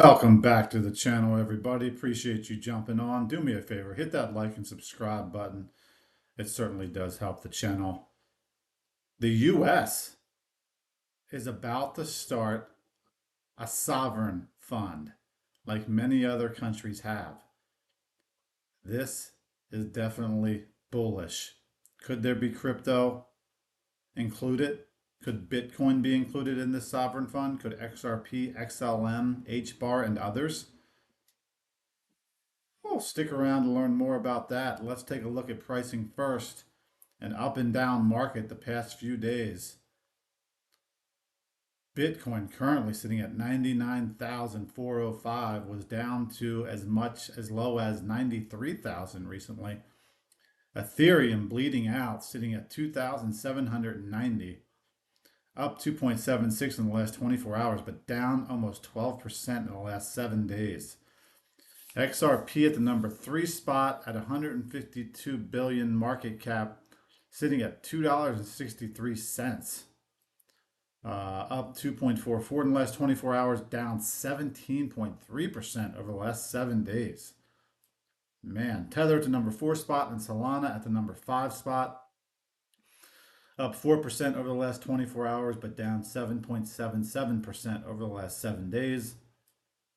Welcome back to the channel, everybody. Appreciate you jumping on. Do me a favor, hit that like and subscribe button. It certainly does help the channel. The US is about to start a sovereign fund like many other countries have. This is definitely bullish. Could there be crypto included? Could Bitcoin be included in this sovereign fund? Could XRP, XLM, HBAR, and others? Well, stick around to learn more about that. Let's take a look at pricing first. An up and down market the past few days. Bitcoin currently sitting at 99,405 was down to as low as 93,000 recently. Ethereum bleeding out, sitting at 2,790, up 2.76 in the last 24 hours, but down almost 12% in the last 7 days. XRP at the number 3 spot at 152 billion market cap, sitting at $2.63, up 2.44 in the last 24 hours, down 17.3% over the last 7 days. Man, Tether at the number 4 spot and Solana at the number 5 spot, up 4% over the last 24 hours, but down 7.77% over the last 7 days,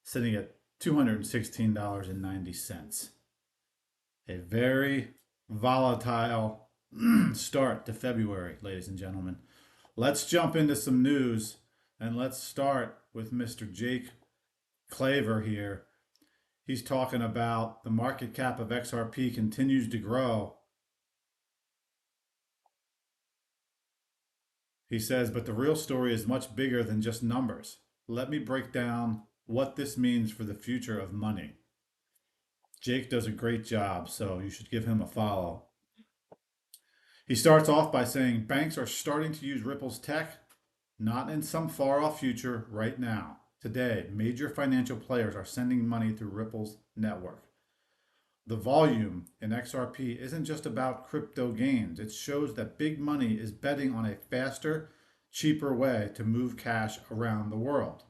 sitting at $216.90. A very volatile start to February, ladies and gentlemen. Let's jump into some news, and let's start with Mr. Jake Claver here. He's talking about the market cap of XRP continues to grow. He says, but the real story is much bigger than just numbers. Let me break down what this means for the future of money. Jake does a great job, so you should give him a follow. He starts off by saying banks are starting to use Ripple's tech, not in some far off future, right now. Today, major financial players are sending money through Ripple's network. The volume in XRP isn't just about crypto gains. It shows that big money is betting on a faster, cheaper way to move cash around the world.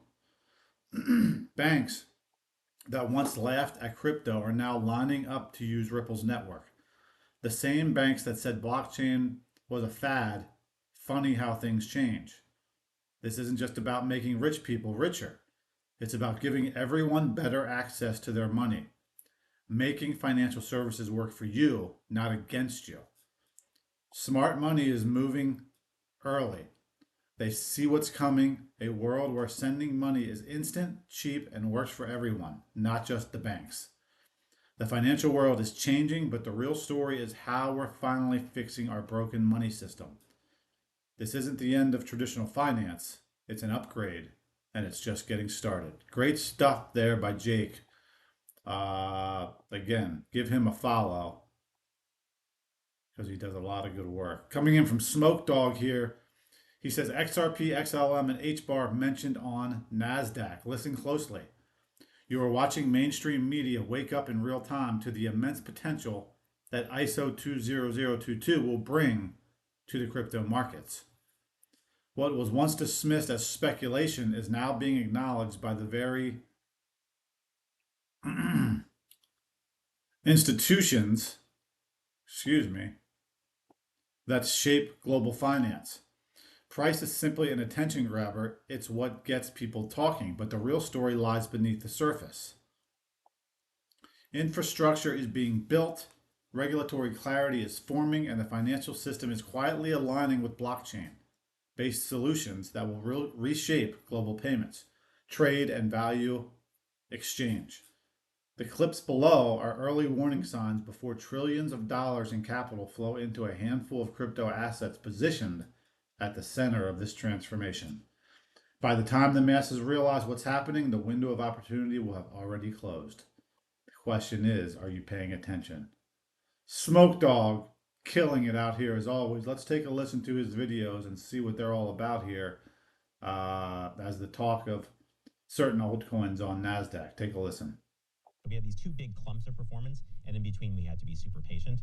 Banks that once laughed at crypto are now lining up to use Ripple's network. The same banks that said blockchain was a fad. Funny how things change. This isn't just about making rich people richer. It's about giving everyone better access to their money. Making financial services work for you, not against you. Smart money is moving early. They see what's coming, a world where sending money is instant, cheap, and works for everyone, not just the banks. The financial world is changing, but the real story is how we're finally fixing our broken money system. This isn't the end of traditional finance, it's an upgrade, and it's just getting started. Great stuff there by Jake. Again, give him a follow because he does a lot of good work. Coming in from Smoke Dog here, he says XRP, XLM, and HBAR mentioned on NASDAQ. Listen closely. You are watching mainstream media wake up in real time to the immense potential that ISO 20022 will bring to the crypto markets. What was once dismissed as speculation is now being acknowledged by the very institutions, that shape global finance. Price is simply an attention grabber. It's what gets people talking, but the real story lies beneath the surface. Infrastructure is being built, regulatory clarity is forming, and the financial system is quietly aligning with blockchain-based solutions that will reshape global payments, trade, and value exchange. The clips below are early warning signs before trillions of dollars in capital flow into a handful of crypto assets positioned at the center of this transformation. By the time the masses realize what's happening, the window of opportunity will have already closed. The question is, are you paying attention? Smoke Dog, killing it out here as always. Let's take a listen to his videos and see what they're all about here as the talk of certain altcoins on NASDAQ. Take a listen. We had these two big clumps of performance, and in between we had to be super patient.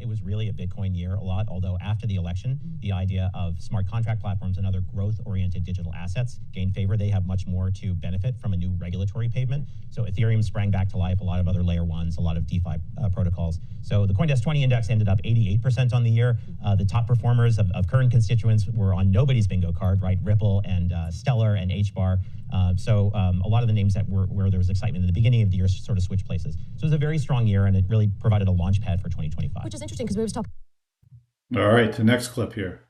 It was really a Bitcoin year a lot, although after the election, the idea of smart contract platforms and other growth-oriented digital assets gained favor. They have much more to benefit from a new regulatory pavement. So Ethereum sprang back to life, a lot of other layer ones, a lot of DeFi protocols. So the CoinDesk 20 index ended up 88% on the year. The top performers of current constituents were on nobody's bingo card, right? Ripple and Stellar and HBAR. A lot of the names that were where there was excitement in the beginning of the year sort of switched places. So it was a very strong year, and it really provided a launch pad for 2025. Which is interesting because we were talking. All right, the next clip here.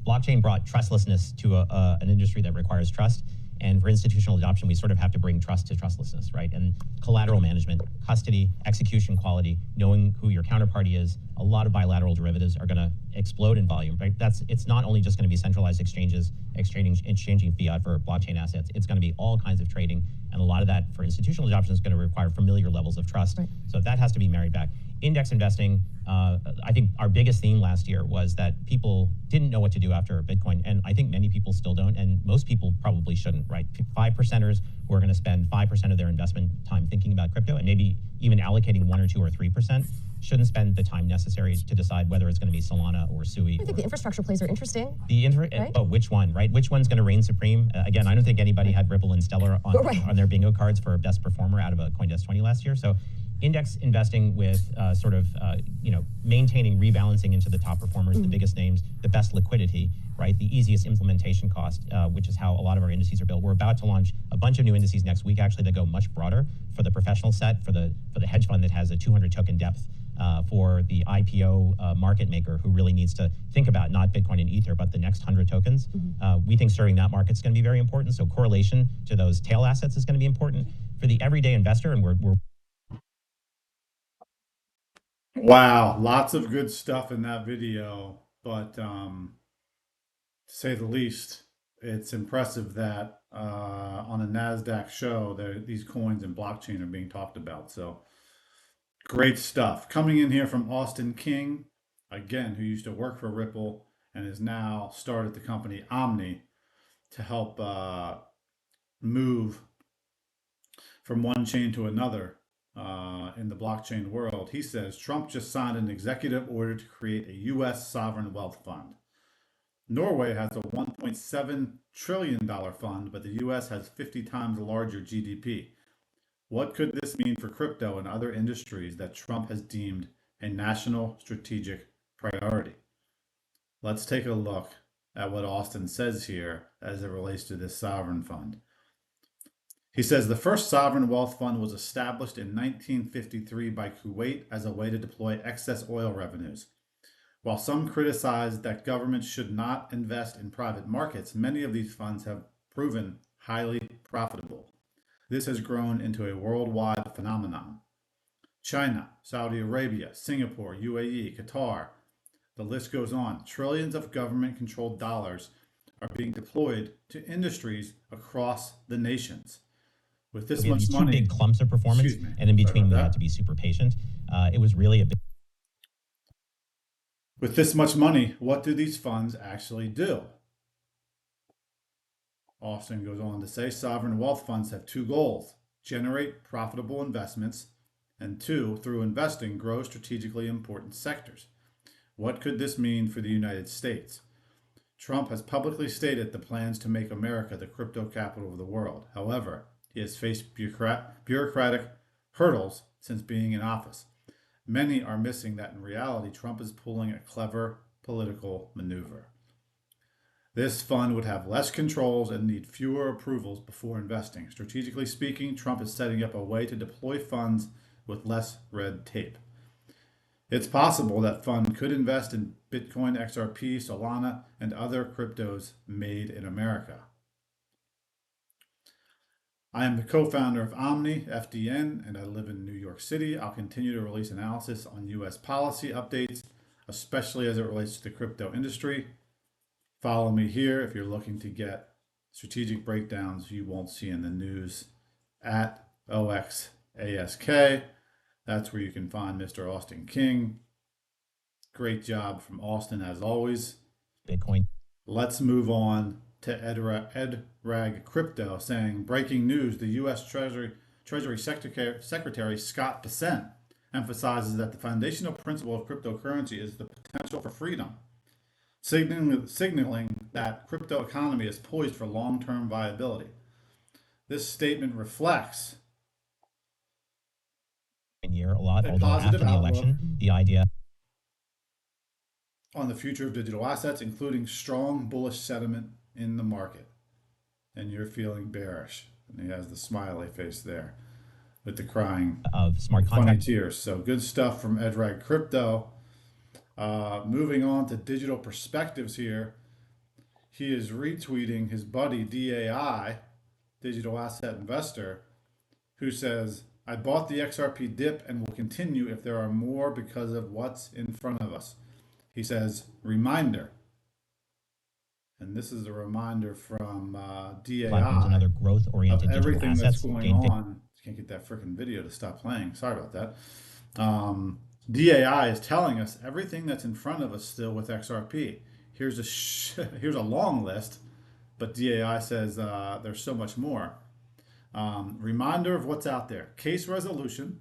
Blockchain brought trustlessness to an industry that requires trust. And for institutional adoption, we sort of have to bring trust to trustlessness, right? And collateral management, custody, execution quality, knowing who your counterparty is, a lot of bilateral derivatives are going to explode in volume, right? It's not only just going to be centralized exchanges exchanging fiat for blockchain assets. It's going to be all kinds of trading. And a lot of that for institutional adoption is going to require familiar levels of trust. Right. So that has to be married back. Index investing, I think our biggest theme last year was that people didn't know what to do after Bitcoin. And I think many people still don't. And most people probably shouldn't, right? 5%ers who are going to spend 5% of their investment time thinking about crypto and maybe even allocating 1 or 2 or 3% shouldn't spend the time necessary to decide whether it's going to be Solana or Sui. I think the infrastructure plays are interesting. Right? But which one, right? Which one's going to reign supreme? Again, I don't think anybody had Ripple and Stellar on their bingo cards for best performer out of a CoinDesk 20 last year. So index investing with maintaining, rebalancing into the top performers, the biggest names, the best liquidity, right? The easiest implementation cost, which is how a lot of our indices are built. We're about to launch a bunch of new indices next week, actually, that go much broader for the professional set, for the hedge fund that has a 200 token depth, for the IPO market maker who really needs to think about not Bitcoin and Ether, but the next 100 tokens. We think serving that market is going to be very important. So correlation to those tail assets is going to be important for the everyday investor. And we're Wow, lots of good stuff in that video, but to say the least, it's impressive that on a NASDAQ show, these coins and blockchain are being talked about. So great stuff. Coming in here from Austin King, again, who used to work for Ripple and has now started the company Omni to help move from one chain to another in the blockchain world. He says Trump just signed an executive order to create a U.S. sovereign wealth fund. Norway has a $1.7 trillion fund, but the U.S. has 50 times larger GDP. What could this mean for crypto and other industries that Trump has deemed a national strategic priority? Let's take a look at what Austin says here as it relates to this sovereign fund. He says the first sovereign wealth fund was established in 1953 by Kuwait as a way to deploy excess oil revenues. While some criticize that governments should not invest in private markets, many of these funds have proven highly profitable. This has grown into a worldwide phenomenon. China, Saudi Arabia, Singapore, UAE, Qatar, the list goes on. Trillions of government-controlled dollars are being deployed to industries across the nations. With this much money, two big clumps of performance, and in between we had to be super patient. It was really a big. With this much money, what do these funds actually do? Austin goes on to say sovereign wealth funds have two goals: generate profitable investments, and two, through investing, grow strategically important sectors. What could this mean for the United States? Trump has publicly stated the plans to make America the crypto capital of the world. However, he has faced bureaucratic hurdles since being in office. Many are missing that in reality, Trump is pulling a clever political maneuver. This fund would have less controls and need fewer approvals before investing. Strategically speaking, Trump is setting up a way to deploy funds with less red tape. It's possible that fund could invest in Bitcoin, XRP, Solana, and other cryptos made in America. I am the co-founder of Omni, FDN, and I live in New York City. I'll continue to release analysis on U.S. policy updates, especially as it relates to the crypto industry. Follow me here if you're looking to get strategic breakdowns you won't see in the news at OXASK. That's where you can find Mr. Austin King. Great job from Austin as always. Bitcoin. Let's move on to Ed Rag Crypto saying, breaking news, the U.S. Treasury Secretary Scott Bessent emphasizes that the foundational principle of cryptocurrency is the potential for freedom, signaling that crypto economy is poised for long-term viability. This statement reflects year a lot, a although positive after the outlook election, the idea on the future of digital assets, including strong bullish sentiment in the market. And you're feeling bearish. And he has the smiley face there with the crying of smart funny contract tears. So good stuff from Edrag Crypto. Moving on to digital perspectives here. He is retweeting his buddy DAI, Digital Asset Investor, who says, I bought the XRP dip and will continue if there are more because of what's in front of us. He says, reminder. And this is a reminder from platforms and DAI other of growth-oriented digital everything that's assets. going on. Can't get that freaking video to stop playing. Sorry about that. DAI is telling us everything that's in front of us still with XRP. Here's a long list, but DAI says there's so much more. Reminder of what's out there. Case resolution,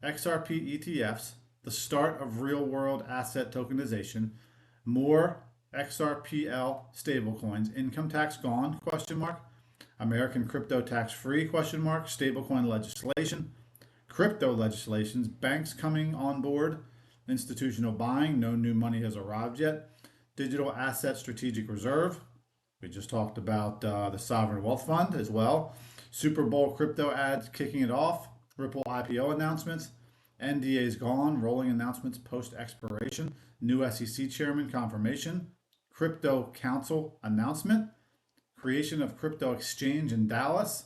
XRP ETFs, the start of real-world asset tokenization, more XRPL stablecoins, income tax gone, question mark, American crypto tax-free, question mark, stablecoin legislation, crypto legislations, banks coming on board, institutional buying, no new money has arrived yet, digital asset strategic reserve, we just talked about the sovereign wealth fund as well, Super Bowl crypto ads kicking it off, Ripple IPO announcements, NDA's gone, rolling announcements post expiration, new SEC chairman confirmation, crypto council announcement, creation of crypto exchange in Dallas.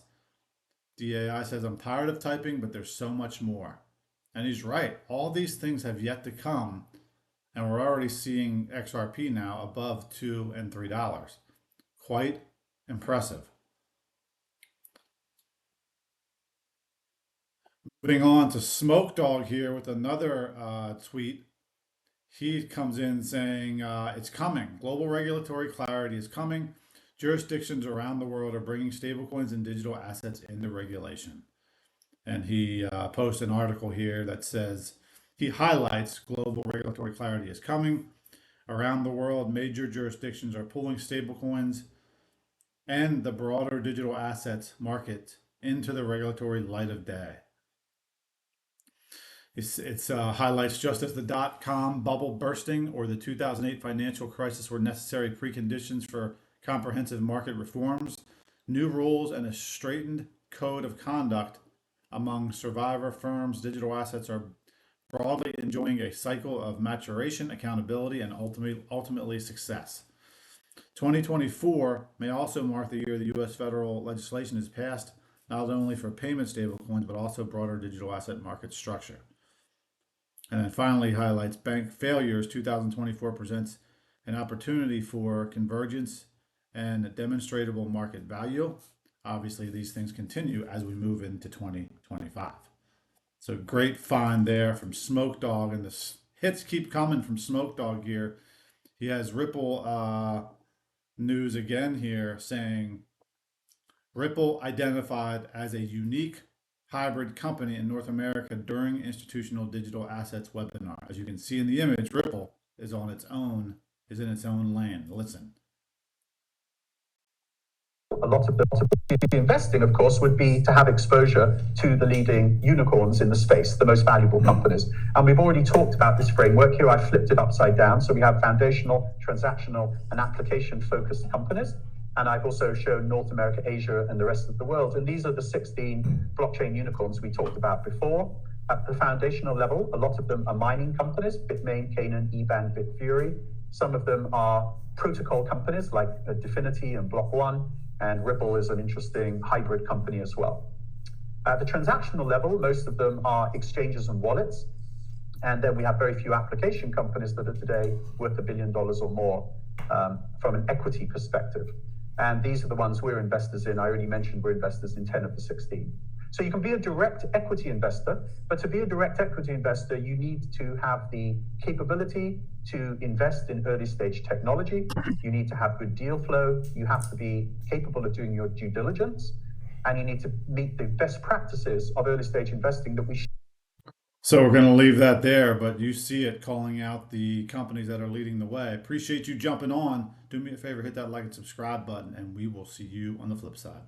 DAI says, I'm tired of typing, but there's so much more. And he's right. All these things have yet to come, and we're already seeing XRP now above $2 and $3. Quite impressive. Moving on to Smoke Dog here with another tweet. He comes in saying, it's coming. Global regulatory clarity is coming. Jurisdictions around the world are bringing stablecoins and digital assets into regulation. And he posts an article here that says, he highlights global regulatory clarity is coming. Around the world, major jurisdictions are pulling stablecoins and the broader digital assets market into the regulatory light of day. It highlights just as the dot-com bubble bursting or the 2008 financial crisis were necessary preconditions for comprehensive market reforms, new rules and a straightened code of conduct among survivor firms, digital assets are broadly enjoying a cycle of maturation, accountability, and ultimately success. 2024 may also mark the year the U.S. federal legislation is passed, not only for payment stablecoins, but also broader digital asset market structure. And then finally highlights bank failures. 2024 presents an opportunity for convergence and demonstrable market value. Obviously, these things continue as we move into 2025. So great find there from Smoke Dog, and the hits keep coming from Smoke Dog here. He has Ripple news again here saying Ripple identified as a unique hybrid company in North America during institutional digital assets webinar. As you can see in the image, Ripple is in its own lane. Listen. A lot of the investing, of course, would be to have exposure to the leading unicorns in the space, the most valuable companies. And we've already talked about this framework here. I flipped it upside down. So we have foundational, transactional, and application-focused companies. And I've also shown North America, Asia, and the rest of the world. And these are the 16 blockchain unicorns we talked about before. At the foundational level, a lot of them are mining companies, Bitmain, Canaan, Eban, Bitfury. Some of them are protocol companies like Definity and Block One. And Ripple is an interesting hybrid company as well. At the transactional level, most of them are exchanges and wallets. And then we have very few application companies that are today worth $1 billion or more from an equity perspective. And these are the ones we're investors in. I already mentioned we're investors in 10 of the 16. So you can be a direct equity investor, but to be a direct equity investor, you need to have the capability to invest in early stage technology. You need to have good deal flow. You have to be capable of doing your due diligence. and you need to meet the best practices of early stage investing that we So we're going to leave that there, but you see it calling out the companies that are leading the way. Appreciate you jumping on. Do me a favor, hit that like and subscribe button, and we will see you on the flip side.